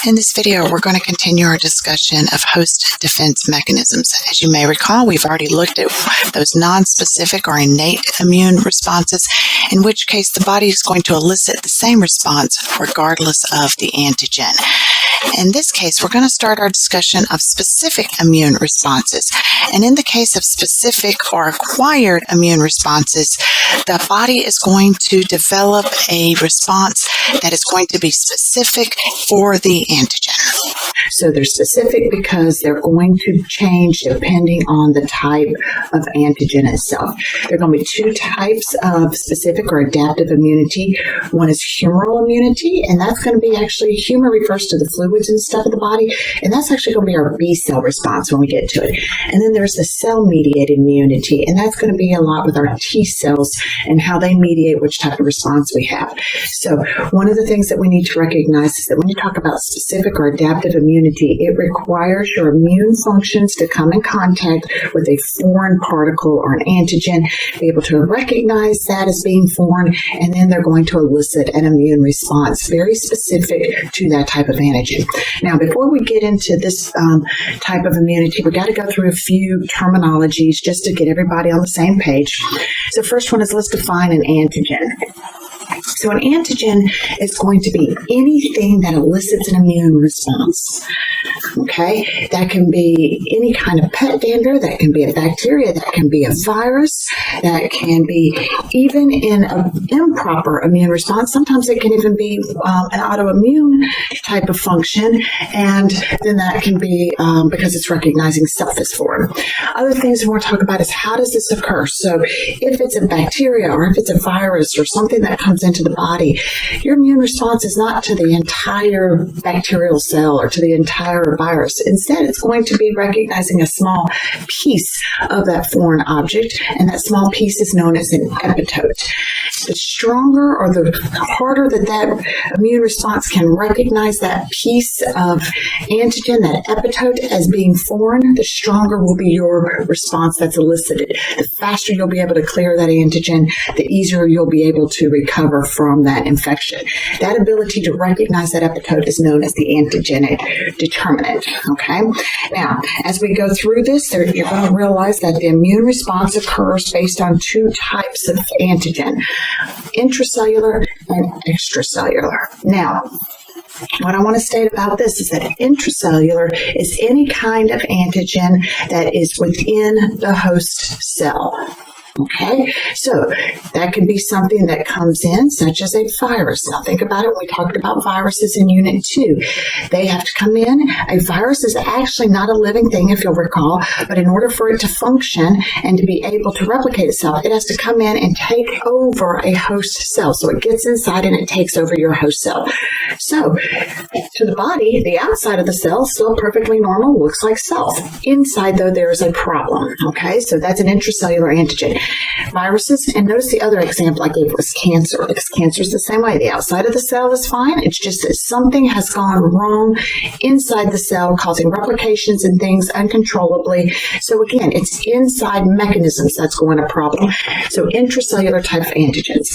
In this video, we're going to continue our discussion of host defense mechanisms. As you may recall, we've already looked at those non-specific or innate immune responses, in which case the body is going to elicit the same response regardless of the antigen. In this case, we're going to start our discussion of specific immune responses. And in the case of specific or acquired immune responses, the body is going to develop a response that is going to be specific for the antigen. So they're specific because they're going to change depending on the type of antigen itself. There are going to be two types of specific or adaptive immunity. One is humoral immunity, and that's going to be actually, humor refers to the fluids and stuff of the body, and that's actually going to be our B cell response when we get to it. And then there's the cell-mediated immunity, and that's going to be a lot with our T cells and how they mediate which type of response we have. So one of the things that we need to recognize is that when you talk about specific or adaptive immunity, it requires your immune functions to come in contact with a foreign particle or an antigen, be able to recognize that as being foreign, and then they're going to elicit an immune response very specific to that type of antigen. Now, before we get into this type of immunity, we got to go through a few terminologies just to get everybody on the same page. So first one is, let's define an antigen. So an antigen is going to be anything that elicits an immune response. Okay, that can be any kind of pet dander, that can be a bacteria, that can be a virus, that can be even in an improper immune response. Sometimes it can even be an autoimmune type of function, and then that can be because it's recognizing self as foreign. Other things we want to talk about is, how does this occur? So if it's a bacteria or if it's a virus or something that comes into the body, your immune response is not to the entire bacterial cell or to the entire virus. Instead, it's going to be recognizing a small piece of that foreign object, and that small piece is known as an epitope. The stronger or the harder that immune response can recognize that piece of antigen, that epitope, as being foreign, the stronger will be your response that's elicited. The faster you'll be able to clear that antigen, the easier you'll be able to recover from that infection. That ability to recognize that epitope is known as the antigenic determinant. Okay? Now, as we go through this, you're going to realize that the immune response occurs based on two types of antigen: intracellular and extracellular. Now, what I want to state about this is that intracellular is any kind of antigen that is within the host cell. Okay, so that can be something that comes in, such as a virus. Now think about it, we talked about viruses in Unit 2. They have to come in. A virus is actually not a living thing, if you'll recall, but in order for it to function and to be able to replicate itself, it has to come in and take over a host cell. So it gets inside and it takes over your host cell. So to the body, the outside of the cell is still perfectly normal, looks like self. Inside, though, there is a problem. Okay, so that's an intracellular antigen. Viruses, and notice the other example I gave was cancer, because cancer is the same way. The outside of the cell is fine. It's just that something has gone wrong inside the cell, causing replications and things uncontrollably. So again, it's inside mechanisms that's going to problem. So intracellular type of antigens.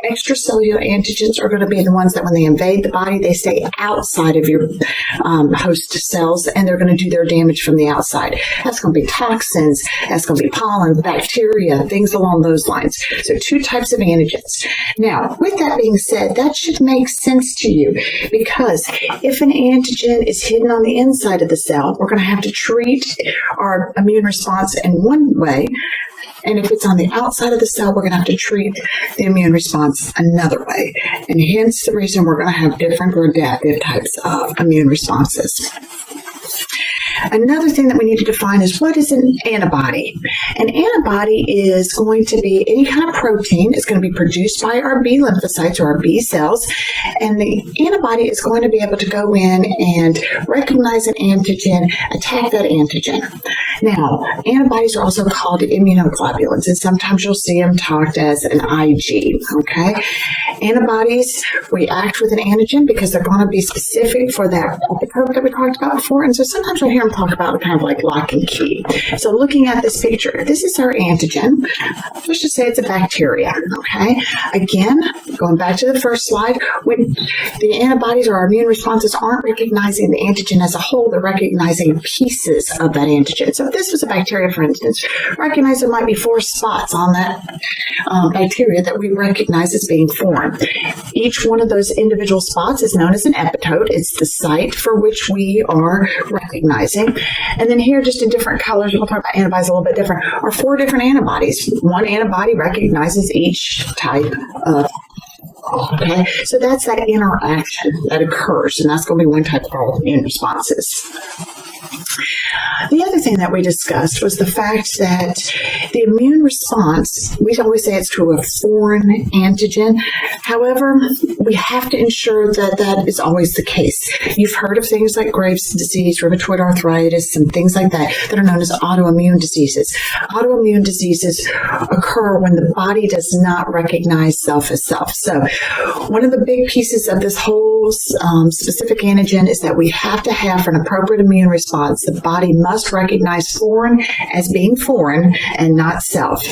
Extracellular antigens are going to be the ones that when they invade the body, they stay outside of your host cells, and they're going to do their damage from the outside. That's going to be toxins, that's going to be pollen, bacteria, things along those lines. So two types of antigens. Now, with that being said, that should make sense to you, because if an antigen is hidden on the inside of the cell, we're going to have to treat our immune response in one way. And if it's on the outside of the cell, we're going to have to treat the immune response another way. And hence the reason we're going to have different or adaptive types of immune responses. Another thing that we need to define is, what is an antibody? An antibody is going to be any kind of protein. It's going to be produced by our B lymphocytes or our B cells, and the antibody is going to be able to go in and recognize an antigen, attack that antigen. Now, antibodies are also called immunoglobulins, and sometimes you'll see them talked as an IG, okay? Antibodies react with an antigen because they're going to be specific for that approach that we talked about before. And so sometimes you'll hear them talk about kind of like lock and key. So looking at this picture, this is our antigen. Let's just say it's a bacteria, okay? Again, going back to the first slide, when the antibodies or our immune responses aren't recognizing the antigen as a whole, they're recognizing pieces of that antigen. So if this was a bacteria, for instance, recognize there might be 4 spots on that bacteria that we recognize as being foreign. Each one of those individual spots is known as an epitope. It's the site for which we are recognizing. And then here, just in different colors, we'll talk about antibodies a little bit different, are 4 different antibodies. One antibody recognizes each type of. Okay, so that's that interaction that occurs, and that's going to be one type of autoimmune responses. The other thing that we discussed was the fact that the immune response, we always say it's to a foreign antigen. However, we have to ensure that that is always the case. You've heard of things like Graves' disease, rheumatoid arthritis, and things like that that are known as autoimmune diseases. Autoimmune diseases occur when the body does not recognize self as self. So one of the big pieces of this whole specific antigen is that we have to have an appropriate immune response. The body must recognize foreign as being foreign and not self.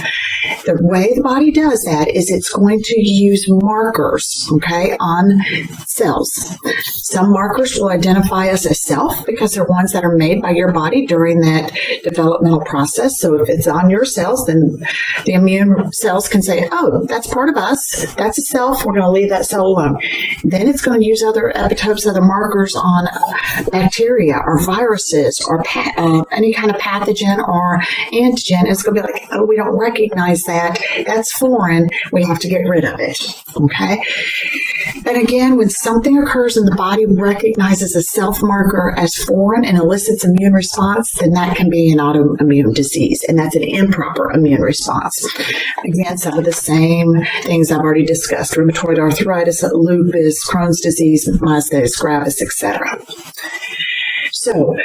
The way the body does that is it's going to use markers, okay, on cells. Some markers will identify us as self because they're ones that are made by your body during that developmental process. So if it's on your cells, then the immune cells can say, oh, that's part of us. That's a self. We're going to leave that cell alone. Then it's going to use other epitopes, other markers on bacteria or viruses or any kind of pathogen or antigen. It's going to be like, oh, we don't recognize that. That's foreign. We have to get rid of it. Okay? And again, when something occurs and the body recognizes a self marker as foreign and elicits immune response, then that can be an autoimmune disease, and that's an improper immune response. Again, some of the same things I've already discussed: rheumatoid arthritis, lupus, Crohn's disease, myasthenia gravis, etc. So,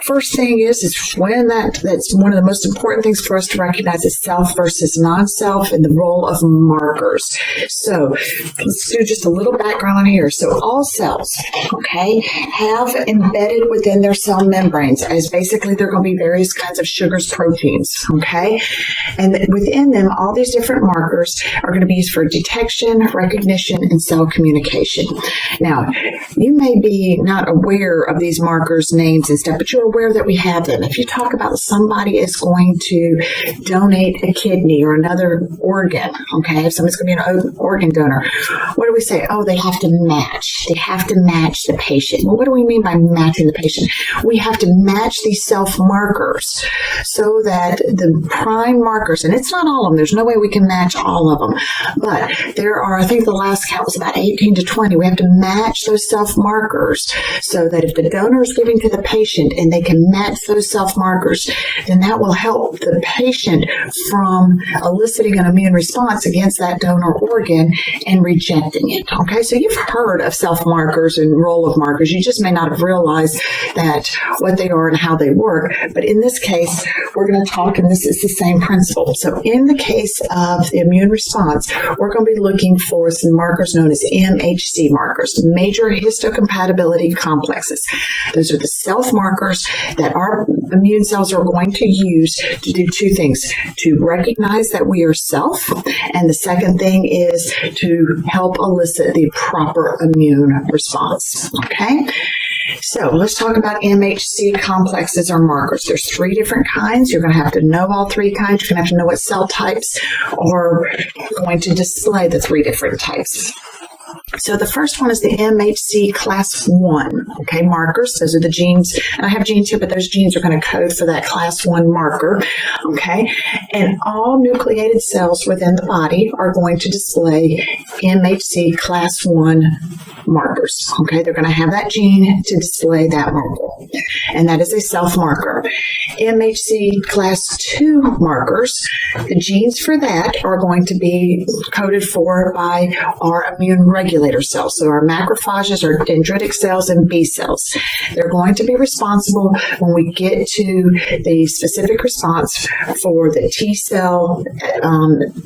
first thing is when that's one of the most important things for us to recognize is self versus non-self and the role of markers. So let's do just a little background on here. So all cells, okay, have embedded within their cell membranes as basically they're going to be various kinds of sugars, proteins, okay? And within them, all these different markers are going to be used for detection, recognition, and cell communication. Now, you may be not aware of these markers, names, and stuff, but you're aware that we have them. If you talk about somebody is going to donate a kidney or another organ, okay, if somebody's going to be an organ donor, what do we say? Oh, they have to match. They have to match the patient. Well, what do we mean by matching the patient? We have to match these self-markers so that the prime markers, and it's not all of them, there's no way we can match all of them, but there are, I think the last count was about 18 to 20. We have to match those self-markers so that if the donor is giving to the patient and they can match those self-markers, then that will help the patient from eliciting an immune response against that donor organ and rejecting it. Okay, so you've heard of self-markers and role of markers. You just may not have realized that what they are and how they work. But in this case, we're going to talk, and this is the same principle. So in the case of the immune response, we're going to be looking for some markers known as MHC markers, major histocompatibility complexes. Those are the self-markers that our immune cells are going to use to do 2 things: to recognize that we are self, and the second thing is to help elicit the proper immune response. Okay? So let's talk about MHC complexes or markers. There's 3 different kinds. You're going to have to know all 3 kinds. You're going to have to know what cell types are going to display the 3 different types. So the first one is the MHC class 1, okay, markers. Those are the genes, and I have genes here, but those genes are going to code for that class 1 marker, okay? And all nucleated cells within the body are going to display MHC class 1 markers, okay? They're going to have that gene to display that marker. and that is a self-marker. MHC class 2 markers, the genes for that are going to be coded for by our immune regulator cells. So our macrophages, our dendritic cells, and B cells. They're going to be responsible when we get to the specific response for the T cell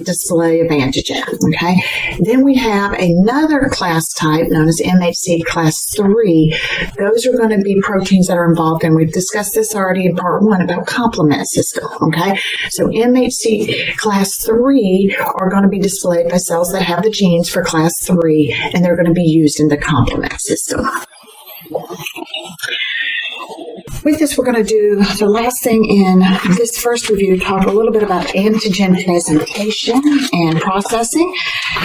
display of antigen. Okay. Then we have another class type known as MHC class 3. Those are going to be proteins that are involved, and we've discussed this already in part 1 about complement system. Okay. So MHC class 3 are going to be displayed by cells that have the genes for class 3, and they're going to be used in the complement system. With this, we're going to do the last thing in this first review, talk a little bit about antigen presentation and processing.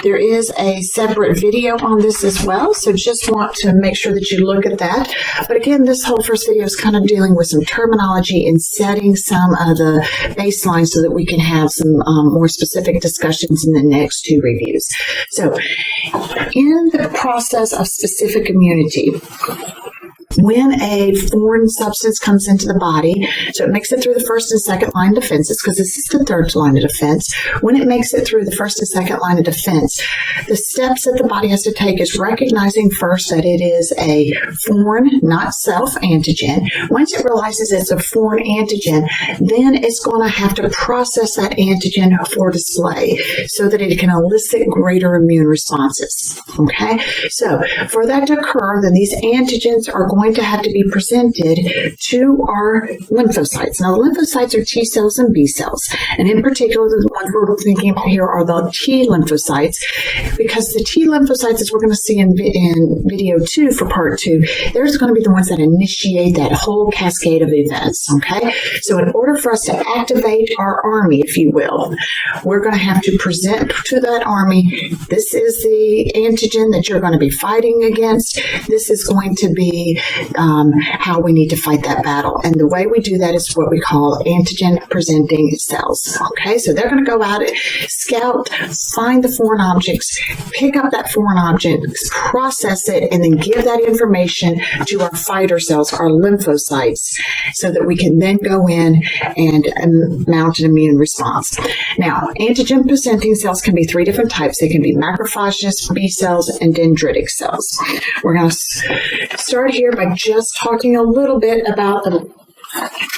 There is a separate video on this as well, so just want to make sure that you look at that. But again, this whole first video is kind of dealing with some terminology and setting some of the baselines so that we can have some more specific discussions in the next 2 reviews. So, in the process of specific immunity, when a foreign substance comes into the body, so it makes it through the first and second line defenses, because this is the third line of defense. When it makes it through the first and second line of defense, the steps that the body has to take is recognizing first that it is a foreign, not self antigen. Once it realizes it's a foreign antigen, then it's going to have to process that antigen for display so that it can elicit greater immune responses. Okay, so for that to occur, then these antigens are going to have to be presented to our lymphocytes. Now, the lymphocytes are T cells and B cells, and in particular, the ones we're thinking about here are the T lymphocytes, because the T lymphocytes, as we're going to see in video 2 for part 2, there's going to be the ones that initiate that whole cascade of events. Okay, so in order for us to activate our army, if you will, we're going to have to present to that army, this is the antigen that you're going to be fighting against. This is going to be how we need to fight that battle. And the way we do that is what we call antigen presenting cells. Okay, so they're going to go out and scout, find the foreign objects, pick up that foreign object, process it, and then give that information to our fighter cells, our lymphocytes, so that we can then go in and mount an immune response. Now, antigen presenting cells can be 3 different types. They can be macrophages, B cells, and dendritic cells. We're going to start here by just talking a little bit about the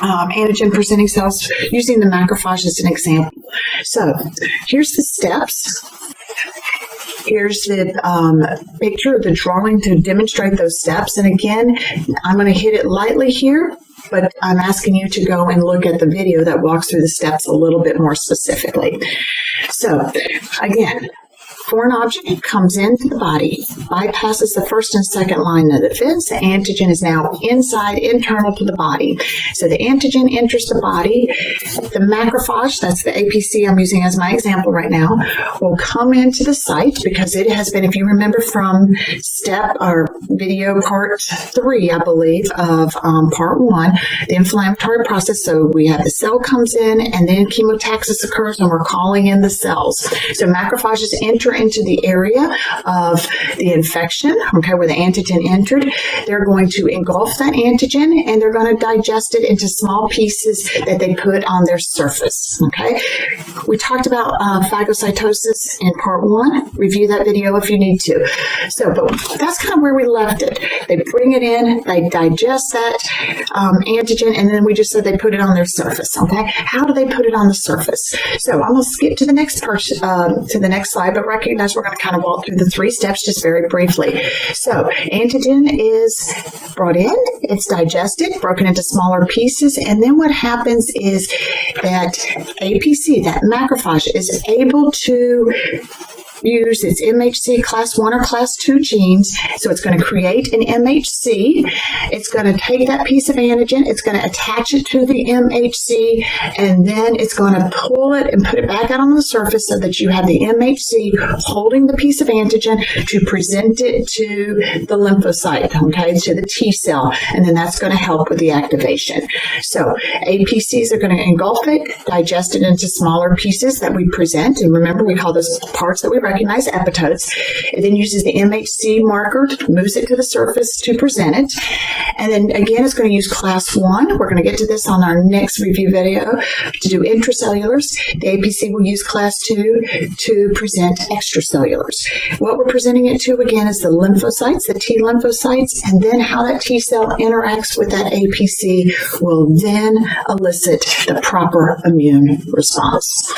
antigen presenting cells, using the macrophage as an example. So here's the steps. Here's the picture of the drawing to demonstrate those steps. And again, I'm going to hit it lightly here, but I'm asking you to go and look at the video that walks through the steps a little bit more specifically. So again, foreign object comes into the body, bypasses the first and second line of defense. The antigen is now internal to the body. So the antigen enters the body. The macrophage, that's the APC I'm using as my example right now, will come into the site because it has been, if you remember from video part 3, I believe, of part 1, the inflammatory process. So we have the cell comes in and then chemotaxis occurs and we're calling in the cells. So macrophages enter into the area of the infection, okay, where the antigen entered. They're going to engulf that antigen and they're going to digest it into small pieces that they put on their surface, okay? We talked about phagocytosis in part 1. Review that video if you need to. So, but that's kind of where we left it. They bring it in, they digest that antigen, and then we just said they put it on their surface, okay? How do they put it on the surface? So I'm going to skip to the next part, to the next slide, but recognize we're going to kind of walk through the 3 steps just very briefly. So antigen is brought in, it's digested, broken into smaller pieces, and then what happens is that APC, that macrophage, is able to use its MHC class 1 or class 2 genes. So it's going to create an MHC. It's going to take that piece of antigen, it's going to attach it to the MHC, and then it's going to pull it and put it back out on the surface so that you have the MHC holding the piece of antigen to present it to the lymphocyte, okay, to the T cell, and then that's going to help with the activation. So APCs are going to engulf it, digest it into smaller pieces that we present, and remember we call those parts that we recognize epitopes. It then uses the MHC marker, moves it to the surface to present it. And then again, it's going to use class 1. We're going to get to this on our next review video to do intracellulars. The APC will use class 2 to present extracellulars. What we're presenting it to again is the lymphocytes, the T lymphocytes, and then how that T cell interacts with that APC will then elicit the proper immune response.